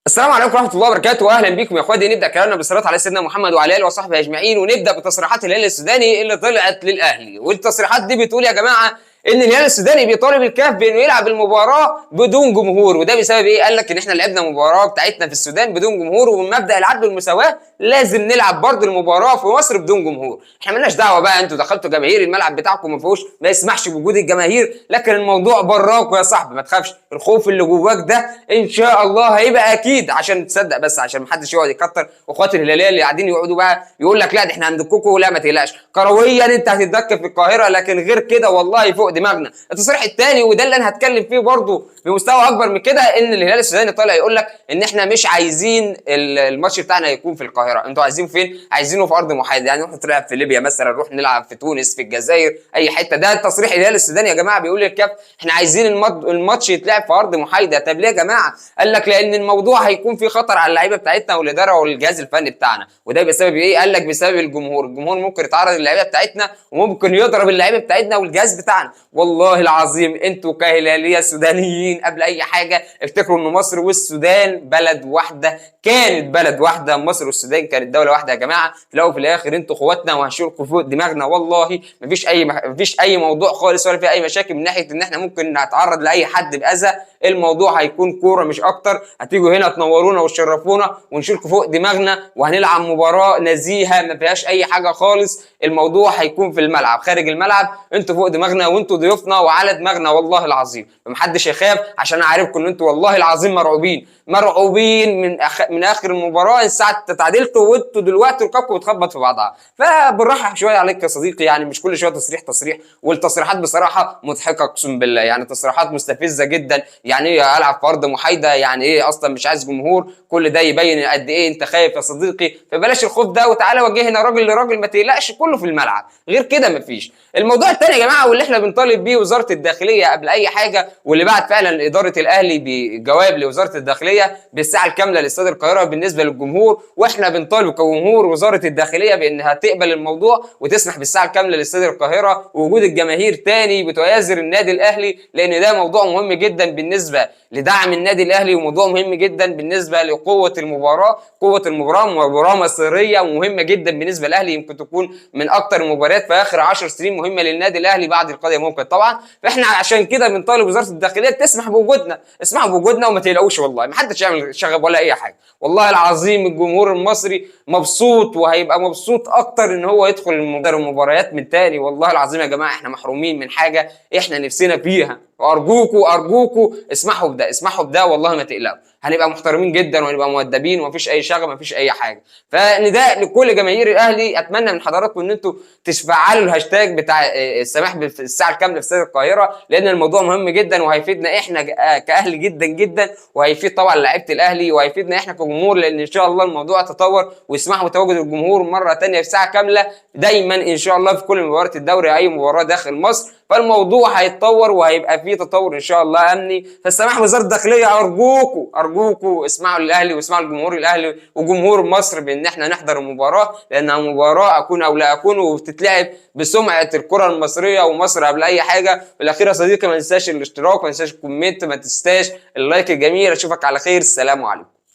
السلام عليكم ورحمه الله وبركاته، واهلا بكم يا اخواتي. نبدا كلامنا بالصلاه على سيدنا محمد وعلى اله وصحبه اجمعين، ونبدا بتصريحات الهلال السوداني اللي طلعت للاهلي. والتصريحات دي بتقول يا جماعه ان الهلال السوداني بيطالب الكاف بانه يلعب المباراه بدون جمهور. وده بسبب ايه؟ قال لك ان احنا لعبنا المباراه بتاعتنا في السودان بدون جمهور، ومن مبدا العدل والمساواه لازم نلعب برضه المباراه في مصر بدون جمهور. احنا مالناش دعوه بقى انتوا دخلتوا جماهير الملعب بتاعكم ما فيهوش، ما يسمحش بوجود الجماهير، لكن الموضوع براكوا يا صاحبي. ما تخافش، الخوف اللي جواك ده ان شاء الله هيبقى اكيد عشان تصدق، بس عشان ما حدش يقعد يكتر. واخواتي الهلاليه اللي قاعدين يقعدوا بقى يقول لك لا ده احنا عند الكوكو، لا ما تقلقش كرويا انت هتتدك في القاهره، لكن غير كده والله فوق دماغنا. التصريح الثاني وده اللي انا هتكلم فيه برضه بمستوى اكبر من كده، ان الهلال السوداني طالع يقول لك ان احنا مش عايزين الماتش بتاعنا يكون في القاهره. انتوا عايزينه فين؟ عايزينه في ارض محايده، يعني نروح نلعب في ليبيا مثلا، نروح نلعب في تونس، في الجزائر، اي حته. ده تصريح الهلال السوداني يا جماعه، بيقول للكاف احنا عايزين الماتش يتلعب في ارض محايده. طب ليه يا جماعه؟ قال لك لان الموضوع هيكون في خطر على اللعيبه بتاعتنا والاداره والجهاز الفني بتاعنا. وده بسبب ايه؟ قال لك بسبب الجمهور. الجمهور ممكن يتعرض للعيبه بتاعتنا وممكن يضرب اللعيبه بتاعتنا والجهاز بتاعنا. والله العظيم انتوا كهلاليه سودانيين قبل اي حاجه افتكروا ان مصر والسودان بلد واحده، كانت بلد واحده. مصر والسودان كانت دوله واحده يا جماعه. في الاول وفي الاخر انتوا اخواتنا وهنشيلكم فوق دماغنا. والله مفيش اي موضوع خالص ولا في اي مشاكل من ناحيه ان احنا ممكن نتعرض لاي حد باذى. الموضوع هيكون كوره مش اكتر. هتيجوا هنا تنورونا وتشرفونا ونشيلكم فوق دماغنا، وهنلعب مباراه نزيهه ما فيهاش اي حاجه خالص. الموضوع هيكون في الملعب، خارج الملعب انتوا فوق دماغنا وانتوا ضيوفنا وعلى دماغنا والله العظيم. فمحدش يخاف، عشان انا عارفكم ان انتوا والله العظيم مرعوبين من اخر المباراه. الساعه تعادلتوا وانتوا دلوقتي ركابكم بتخبط في بعضها. فبالراحه شويه عليك يا صديقي، يعني مش كل شويه تصريح. والتصريحات بصراحه مضحكه اقسم بالله، يعني تصريحات مستفزه جدا. يعني ايه العب في ارض محايده؟ يعني ايه اصلا مش عايز جمهور؟ كل ده يبين قد ايه انت خايف يا صديقي. فبلاش الخوف ده وتعالى واجهنا راجل لراجل، ما تقلقش كله في الملعب، غير كده مفيش. الموضوع الثاني يا جماعه واللي احنا بنطالب بيه وزاره الداخليه قبل اي حاجه، واللي بعت فعلا اداره الاهلي بجواب لوزاره الداخليه بالساعه الكامله لاستاد القاهره بالنسبه للجمهور. واحنا بنطالب كجمهور وزاره الداخليه بانها تقبل الموضوع وتسمح بالساعه الكامله لاستاد القاهره ووجود الجماهير تاني بتؤازر النادي الاهلي، لان ده موضوع مهم جدا بالنسبه لدعم النادي الاهلي، وموضوع مهم جدا بالنسبه لقوه المباراه. مباراه مصيريه ومهمه جدا بالنسبه للاهلي، يمكن تكون من اكثر المباريات في اخر 10 سنين مهمه للنادي الاهلي بعد القضيه ممكن طبعا. فاحنا عشان كده بنطالب وزاره الداخليه تسمح بوجودنا. اسمحوا بوجودنا وما تقلقوش، والله ما حدش يعمل شغب ولا اي حاجه. والله العظيم الجمهور المصري مبسوط، وهيبقى مبسوط اكتر ان هو يدخل المباريات من تاني. والله العظيم يا جماعه احنا محرومين من حاجه احنا نفسنا فيها، وارجوكوا اسمحوا بده والله ما تقلقوا. هنبقى محترمين جدا وهنبقى مؤدبين ومفيش اي شغب، مفيش اي حاجه. فنداء لكل جماهير الاهلي، اتمنى من حضراتكم ان انتوا تفعلوا الهاشتاج بتاع السماح بالساعه الكامله في استاد القاهره، لان الموضوع مهم جدا وهيفيدنا احنا كاهلي جدا جدا، وهيفيد طبعا لعيبه الاهلي وهيفيدنا احنا كجمهور، لان ان شاء الله الموضوع يتطور ويسمحوا بتواجد الجمهور مره ثانيه في ساعه كامله دايما ان شاء الله في كل مباريات الدوري، اي مباراه داخل مصر. فالموضوع هيتطور وهيبقى فيه تطور ان شاء الله امني. فالسماح وزاره الداخليه ارجوكوا اسمعوا للاهلي واسمعوا لجمهور الاهلي وجمهور مصر بان احنا نحضر المباراه، لانها مباراه اكون او لا اكون، وبتتلعب بسمعه الكره المصريه ومصر قبل اي حاجه. في الاخير يا صديقي ما تنساش الاشتراك، ما تنساش الكومنت، ما تنساش اللايك الجميل. اشوفك على خير، السلام عليكم.